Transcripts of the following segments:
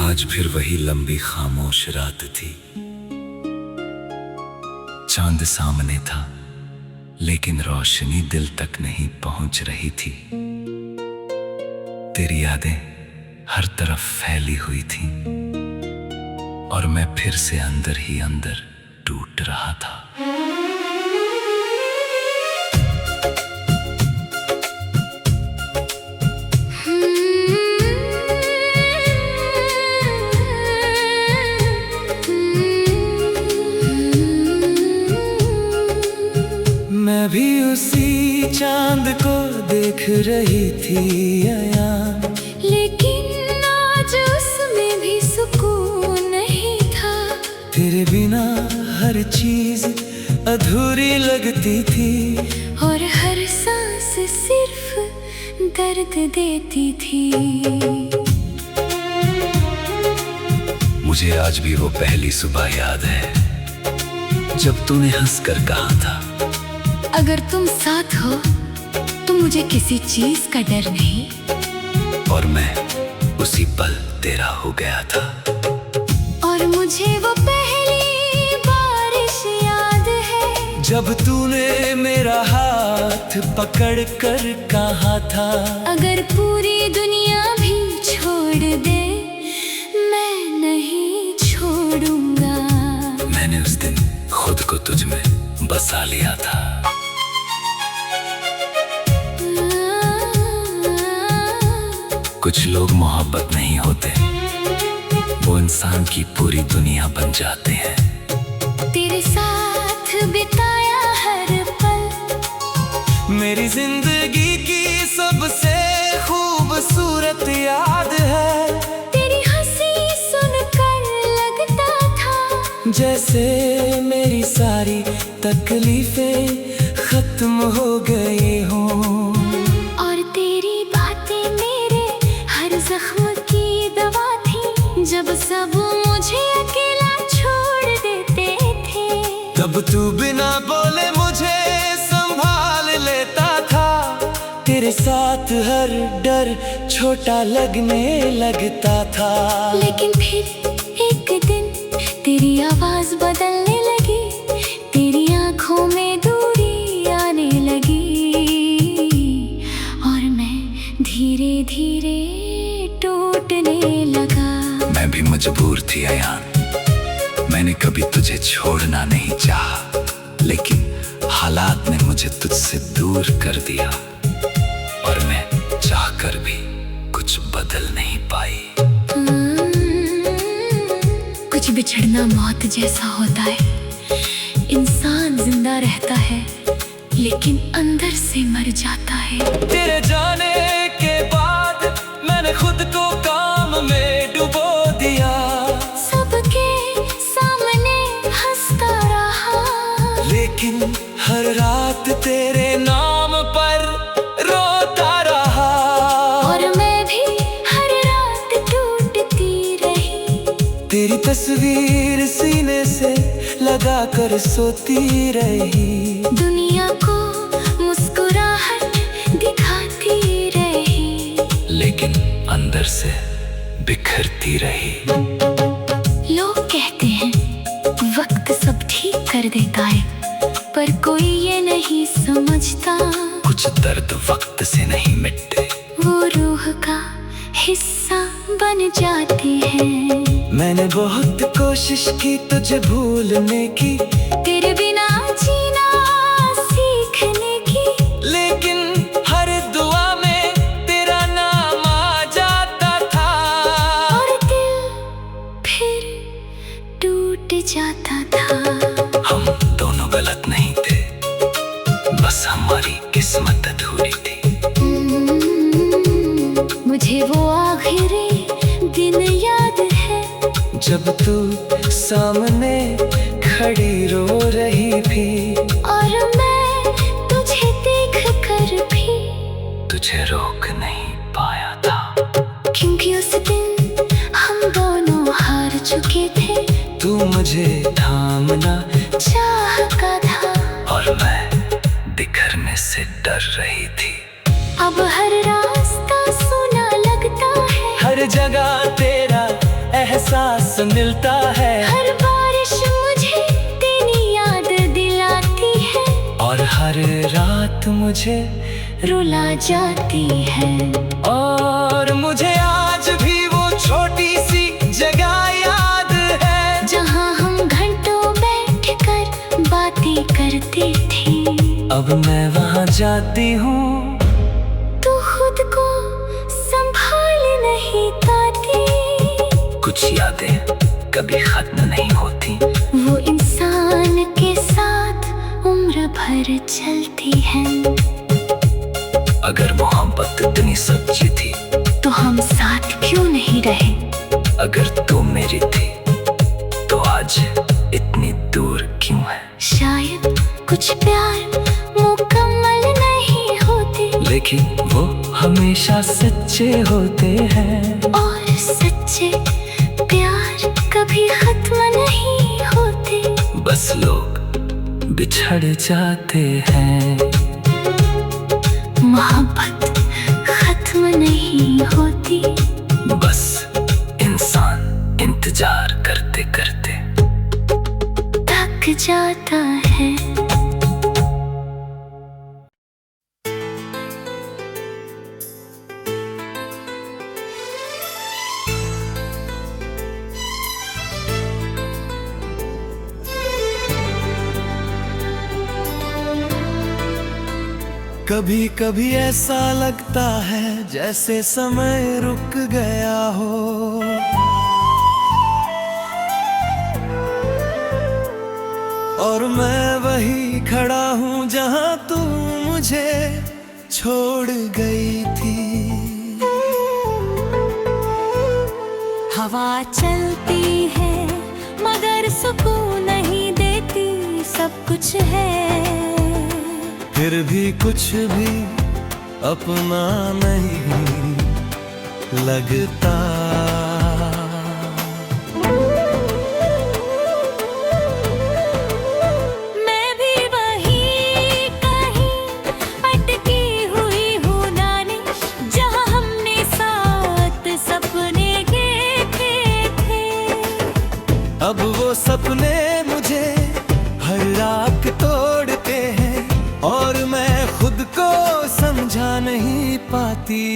आज फिर वही लंबी खामोश रात थी। चांद सामने था लेकिन रोशनी दिल तक नहीं पहुंच रही थी। तेरी यादें हर तरफ फैली हुई थी और मैं फिर से अंदर ही अंदर टूट रहा था। मैं भी उसी चांद को देख रही थी अयान, लेकिन आज उसमें भी सुकून नहीं था। तेरे बिना हर चीज अधूरी लगती थी और हर सांस सिर्फ दर्द देती थी। मुझे आज भी वो पहली सुबह याद है जब तूने हंसकर कहा था, अगर तुम साथ हो तो मुझे किसी चीज का डर नहीं। और मैं उसी पल तेरा हो गया था। और मुझे वो पहली बारिश याद है जब तूने मेरा हाथ पकड़ कर कहा था, अगर पूरी दुनिया भी छोड़ दे मैं नहीं छोड़ूंगा। मैंने उस दिन खुद को तुझ में बसा लिया था। कुछ लोग मोहब्बत नहीं होते, वो इंसान की पूरी दुनिया बन जाते हैं। तेरे साथ बिताया हर पल मेरी जिंदगी की सबसे खूबसूरत याद है। तेरी हंसी सुनकर लगता था जैसे मेरी सारी तकलीफें खत्म हो गई हों। और तेरी बातें मेरे हर जख्म की दवा थी। जब सब मुझे अकेला छोड़ देते थे, तब तू बिना बोले मुझे संभाल लेता था। तेरे साथ हर डर छोटा लगने लगता था। लेकिन फिर एक दिन तेरी आवाज बदलने लगी, तेरी आंखों में दूरी आने लगी और मैं धीरे धीरे टूटने लगा। मैं भी मजबूर थी अयान, मैंने कभी तुझे छोड़ना नहीं चाहा, लेकिन हालात ने मुझे तुझसे दूर कर दिया और मैं चाहकर भी कुछ बदल नहीं पाई। कुछ बिछड़ना मौत जैसा होता है। इंसान जिंदा रहता है लेकिन अंदर से मर जाता है। तेरे जाने के बाद मैंने खुद को काम में डुबो दिया। सबके सामने हंसता रहा, लेकिन हर रात तेरे नाम पर रोता रहा। और मैं भी हर रात टूटती रही। तेरी तस्वीर सीने से लगा कर सोती रही। दुनिया को मुस्कुराहट दिखाती रही, लेकिन अंदर से बिखरती रही। लोग कहते हैं वक्त सब ठीक कर देता है, पर कोई ये नहीं समझता कुछ दर्द वक्त से नहीं मिटते, वो रूह का हिस्सा बन जाते हैं। मैंने बहुत कोशिश की तुझे भूलने की, तेरे बिना जीना सीखने की, लेकिन हर दुआ में तेरा नाम आ जाता था। और दिल फिर टूट जाता था। हम दोनों गलत नहीं थे, बस हमारी किस्मत अधूरी थी। मुझे वो आखिरी दिन याद है जब तू सामने खड़ी रो रही थी और मैं तुझे देख कर भी तुझे रोक नहीं पाया था, क्योंकि उस दिन हम दोनों हार चुके थे। तू मुझे थामना चाहता था और मैं बिखरने से डर रही थी। अब हर रास्ता सुना लगता है, हर जगह तेरा एहसास मिलता है। हर बारिश मुझे तेरी याद दिलाती है, और हर रात मुझे रुला जाती है। और मुझे आज भी वो छोटी सी जगह याद है, जहाँ हम घंटों बैठकर बातें करते थे। अब मैं वहाँ जाती हूँ, तू खुद को संभाल नहीं पाती। कुछ यादें कभी खत्म नहीं होती, वो इंसान के साथ उम्र भर चलती है। अगर मोहब्बत इतनी सच्ची थी तो हम साथ क्यों नहीं रहे? अगर तू मेरी थी तो आज इतनी दूर क्यों है? शायद कुछ प्यार मुकम्मल नहीं होते, लेकिन वो हमेशा सच्चे होते हैं। और सच्चे प्यार कभी खत्म नहीं होते। बस लोग बिछड़ जाते हैं। मोहब्बत खत्म नहीं होती, बस इंसान इंतजार करते करते थक जाता है। कभी कभी ऐसा लगता है जैसे समय रुक गया हो, और मैं वही खड़ा हूँ जहाँ तू मुझे छोड़ गई थी। हवा चलती है मगर सुकून नहीं देती, सब कुछ है फिर भी कुछ भी अपना नहीं लगता। मैं भी वही कहीं अटकी हुई हूँ नानी, जहाँ हमने साथ सपने देखे थे। अब वो सपने मुझे हर रात तोड़ते हैं, और मैं खुद को समझा नहीं पाती।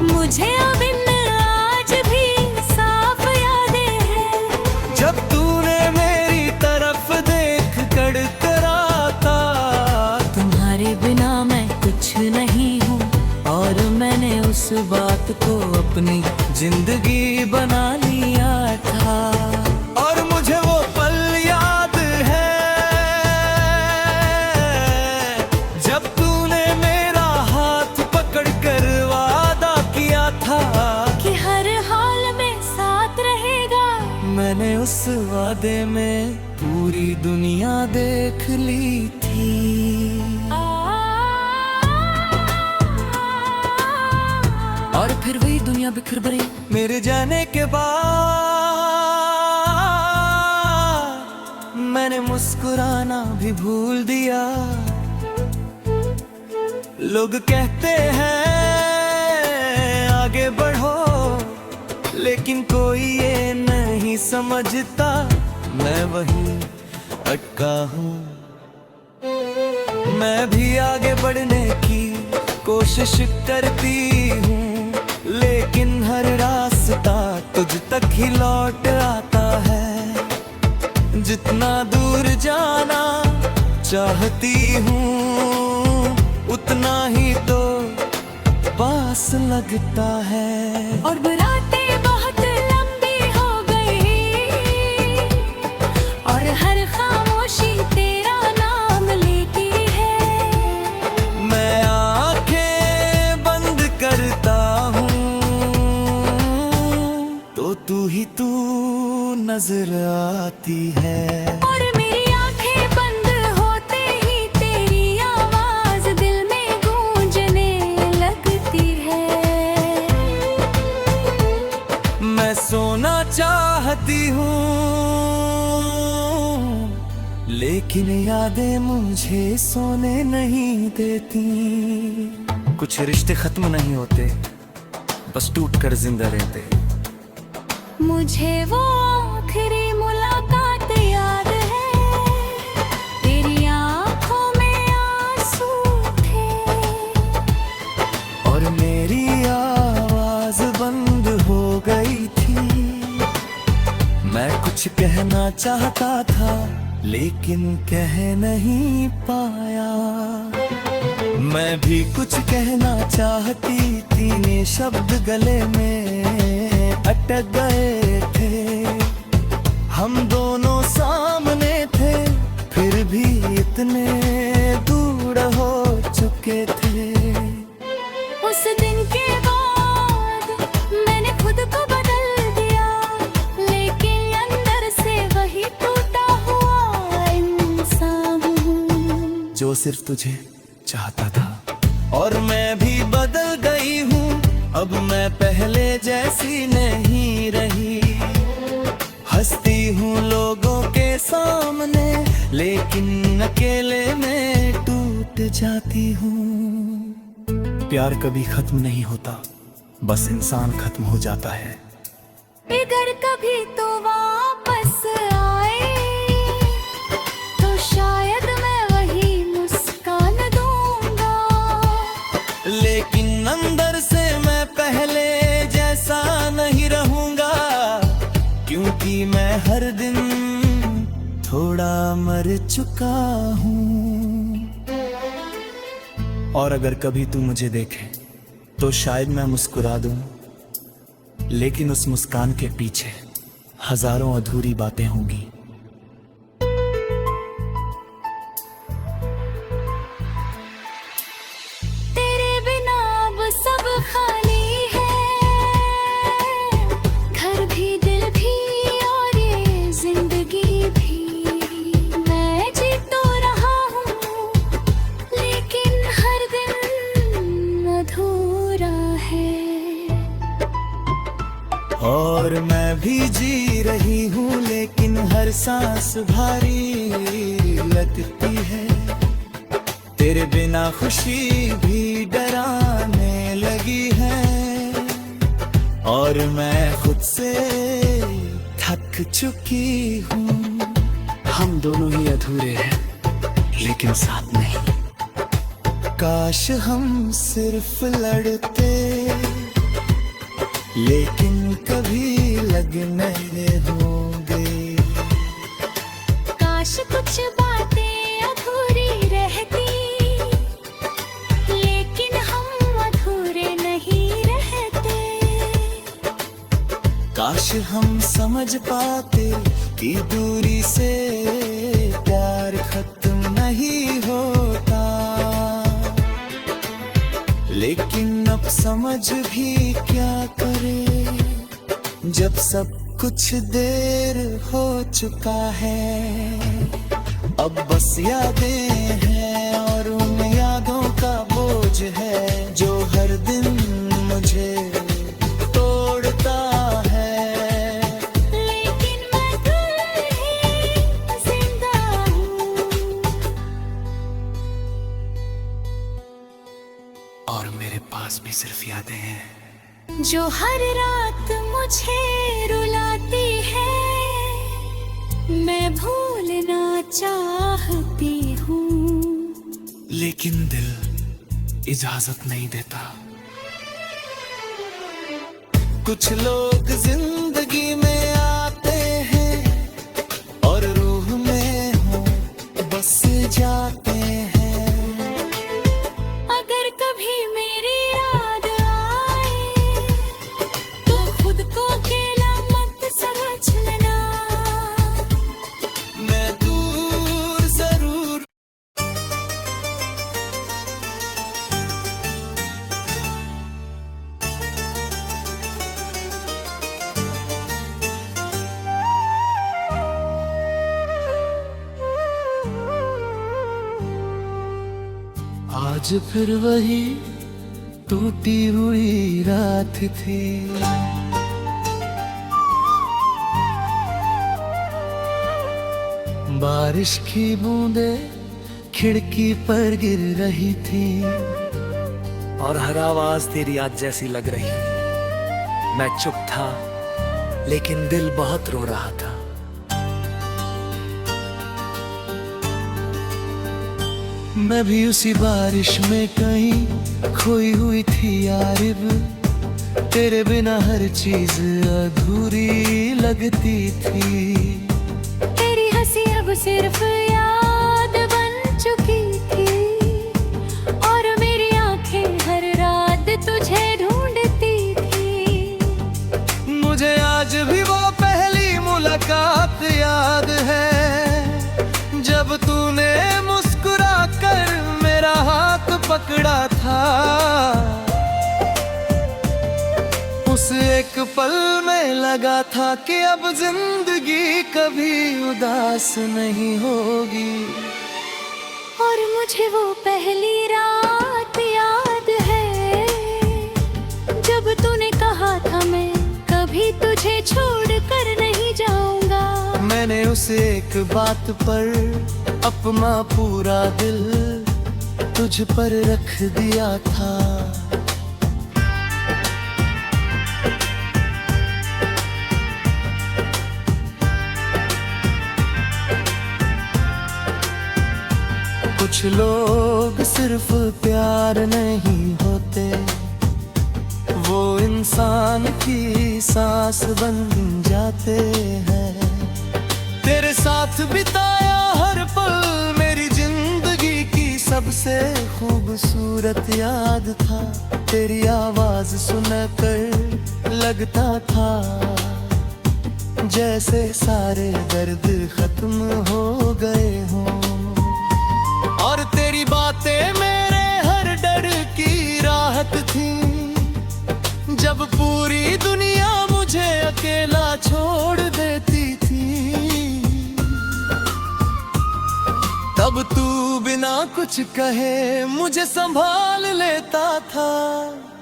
मुझे अब इन आज भी साफ यादें हैं, जब तूने मेरी तरफ देख कर कराता। तुम्हारे बिना मैं कुछ नहीं हूँ, और मैंने उस बात को अपनी जिंदगी बना लिया था। और मुझे वो पल याद है जब तूने मेरा हाथ पकड़ कर वादा किया था कि हर हाल में साथ रहेगा। मैंने उस वादे में पूरी दुनिया देख ली थी। और फिर वही दुनिया बिखर पड़ी मेरे जाने के बाद मैंने मुस्कुराना भी भूल दिया। लोग कहते हैं आगे बढ़ो, लेकिन कोई ये नहीं समझता मैं वहीं अटका हूँ। मैं भी आगे बढ़ने की कोशिश करती हूँ, लेकिन हर रास्ता तुझ तक ही लौट आता है। जितना दूर जाना चाहती हूँ, उतना ही तो पास लगता है। और बातें बहुत लंबी हो गई, और हर खामोशी तेरा नाम लेती है। मैं आंखें बंद करता हूँ तो तू ही तू नजर आती है। और मेरी आंखें बंद होते ही तेरी आवाज दिल में गूंजने लगती है। मैं सोना चाहती हूँ, लेकिन यादें मुझे सोने नहीं देती। कुछ रिश्ते खत्म नहीं होते, बस टूट कर जिंदा रहते। मुझे वो आखिरी मुलाकात याद है, तेरी आंखों में आंसू थे और मेरी आवाज बंद हो गई थी। मैं कुछ कहना चाहता था लेकिन कह नहीं पाया। मैं भी कुछ कहना चाहती थी, ये शब्द गले में अटक गए थे। हम दोनों सामने थे फिर भी इतने दूर हो चुके थे। उस दिन के बाद मैंने खुद को बदल दिया, लेकिन अंदर से वही टूटा हुआ इंसान हूँ जो सिर्फ तुझे चाहता था। और मैं भी बदल गई हूँ, अब मैं पहले जैसी नहीं रही। हंसती हूँ लोगों के सामने, लेकिन अकेले में टूट जाती हूँ। प्यार कभी खत्म नहीं होता, बस इंसान खत्म हो जाता है। अगर कभी तो वापस आए तो शायद मैं वही मुस्कान दूंगा, लेकिन अंदर से मैं पहले जैसा नहीं रहूंगा, क्योंकि मैं हर दिन थोड़ा मर चुका हूँ। और अगर कभी तू मुझे देखे तो शायद मैं मुस्कुरा दूं, लेकिन उस मुस्कान के पीछे हजारों अधूरी बातें होंगी। तेरे बिना अब सब खाली है, घर भी दिल भी और ये जिंदगी भी। मैं जी तो रहा हूँ लेकिन हर दिन अधूरा है। और मैं भी जी रही हूँ, लेकिन हर सांस भारी लगती है। तेरे बिना खुशी भी डराने लगी है, और मैं खुद से थक चुकी हूँ। हम दोनों ही अधूरे हैं, लेकिन साथ नहीं। काश हम सिर्फ लड़ते, लेकिन कभी लग नहीं होंगे। काश कुछ बातें अधूरी रहती, लेकिन हम अधूरे नहीं रहते। काश हम समझ पाते कि दूरी से प्यार खत्म नहीं होता, लेकिन अब समझ भी क्या करे, जब सब कुछ देर हो चुका है। अब बस यादें हैं और उन यादों का बोझ है, जो हर दिन मुझे तोड़ता है। लेकिन मैं फिर ही जिंदा हूँ, और मेरे पास भी सिर्फ यादें हैं जो हर रात मुझे रुलाती है। मैं भूलना चाहती हूँ, लेकिन दिल इजाजत नहीं देता। कुछ लोग जिंदगी में आते हैं और रूह में हो बस जाते हैं। अगर कभी मेरी याद आए तो खुद को अकेला मत समझ लेना। मैं दूर जरूर आज फिर वही टूटी हुई रात थी। बारिश की बूंदें खिड़की पर गिर रही थी और हर आवाज तेरी आज जैसी लग रही। मैं चुप था लेकिन दिल बहुत रो रहा था। मैं भी उसी बारिश में कहीं खोई हुई थी यारिब, तेरे बिना हर चीज अधूरी लगती थी। तेरी हंसी अब सिर्फ याद बन चुकी थी, और मेरी आंखें हर रात तुझे ढूंढती थी। मुझे आज भी वो पहली मुलाकात याद है, जब तूने मुस्कुरा कर मेरा हाथ पकड़ा था। उस एक पल में लगा था कि अब जिंदगी कभी उदास नहीं होगी। और मुझे वो पहली रात याद है, जब तूने कहा था मैं कभी तुझे छोड़ कर नहीं जाऊंगा। मैंने उस एक बात पर अपना पूरा दिल तुझ पर रख दिया था। कुछ लोग सिर्फ प्यार नहीं होते, वो इंसान की सांस बन जाते हैं। तेरे साथ बिताया हर पल मेरी जिंदगी की सबसे खूबसूरत याद था। तेरी आवाज सुनकर लगता था जैसे सारे दर्द खत्म हो गए हों, और तेरी बातें मेरे हर डर की राहत थी। जब पूरी दुनिया मुझे अकेला छोड़ देती थी, तब तू बिना कुछ कहे मुझे संभाल लेता था।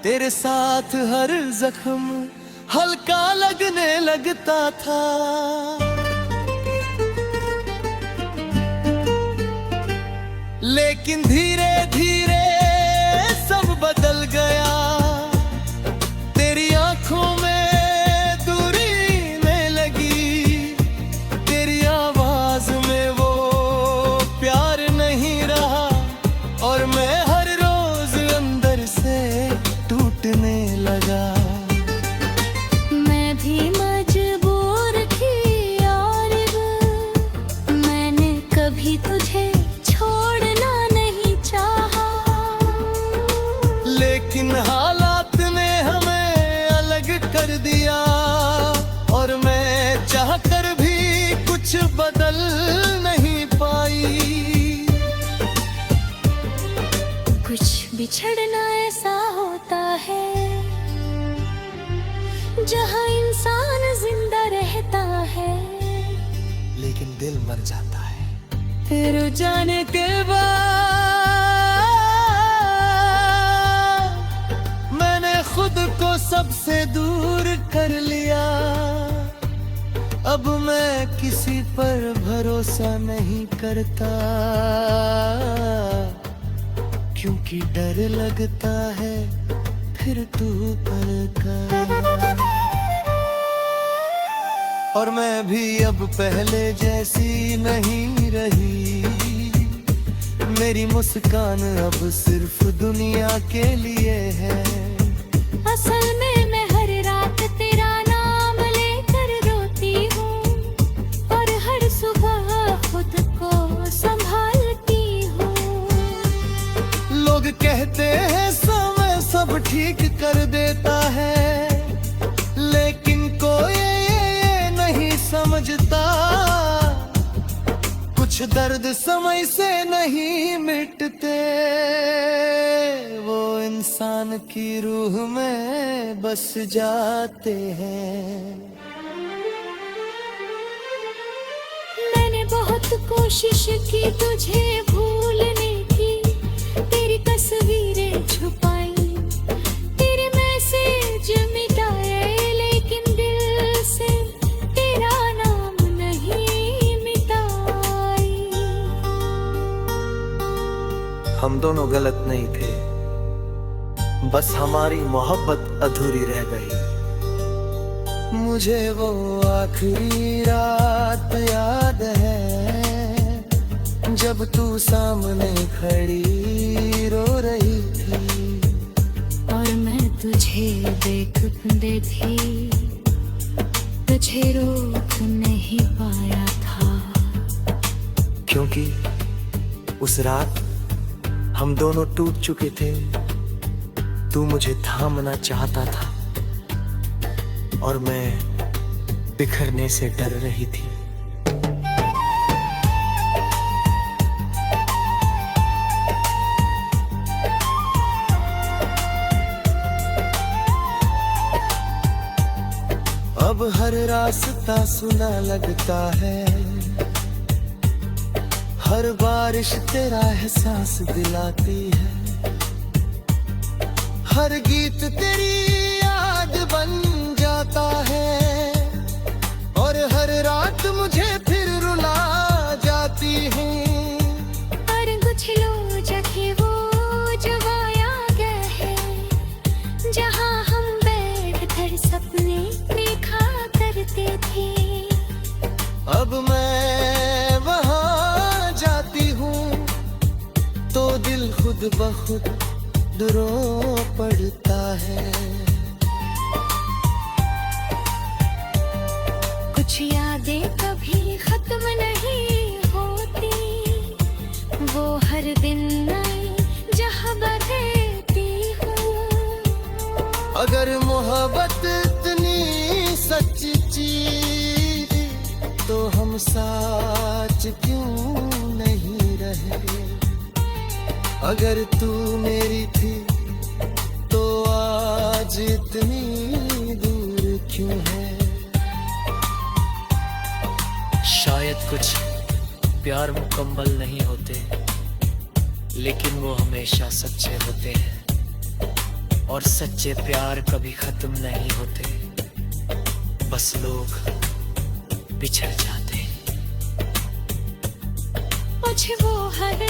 तेरे साथ हर जख्म हल्का लगने लगता था। लेकिन धीरे धीरे सब बदल गया। तेरी आंखों में दूरी ने लगी, तेरी आवाज में वो प्यार नहीं रहा, और मैं हर रोज अंदर से टूटने लगा। मैं भी मजबूर थी यार, मैंने कभी तुझे लेकिन हालात ने हमें अलग कर दिया, और मैं चाहकर भी कुछ बदल नहीं पाई। कुछ बिछड़ना ऐसा होता है जहाँ इंसान जिंदा रहता है, लेकिन दिल मर जाता है। तेरे जाने के बाद खुद को सबसे दूर कर लिया। अब मैं किसी पर भरोसा नहीं करता, क्योंकि डर लगता है फिर तू पलका। और मैं भी अब पहले जैसी नहीं रही, मेरी मुस्कान अब सिर्फ दुनिया के लिए है। असल में मैं हर रात तेरा नाम लेकर रोती हूँ, और हर सुबह खुद को संभालती हूँ। लोग कहते हैं समय सब ठीक कर देता है, लेकिन कोई ये नहीं समझता, कुछ दर्द समय से नहीं मिटते, वो इंसान की रूह में बस जाते हैं। मैंने बहुत कोशिश की तुझे भूलने की, तेरी तस्वीरें छुपाई, तेरे मैसेज मिटाए, लेकिन दिल से तेरा नाम नहीं मिटाई। हम दोनों गलत नहीं थे, बस हमारी मोहब्बत अधूरी रह गई। मुझे वो आखिरी रात याद है जब तू सामने खड़ी रो रही थी और मैं तुझे देखते थी, तुझे रोक नहीं पाया था। क्योंकि उस रात हम दोनों टूट चुके थे। तू मुझे थामना चाहता था और मैं बिखरने से डर रही थी। अब हर रास्ता सुना लगता है, हर बारिश तेरा एहसास दिलाती है, हर गीत तेरी याद बन जाता है और हर रात मुझे फिर रुला जाती है। पर कुछ लो जगह वो जवाया गया है, जहाँ हम बैठकर सपने देखा करते थे। अब मैं वहाँ जाती हूँ तो दिल खुद ब खुद रो पड़ता है। कुछ यादें कभी खत्म नहीं होती, वो हर दिन नई जहाँ बदलती हूँ। अगर मोहब्बत इतनी सच्ची चीज तो हम साथ क्यों नहीं रहे। अगर तू मेरी थी तो आज इतनी दूर क्यों है। शायद कुछ प्यार मुकम्मल नहीं होते, लेकिन वो हमेशा सच्चे होते हैं और सच्चे प्यार कभी खत्म नहीं होते, बस लोग बिछड़ जाते हैं। मुझे वो हर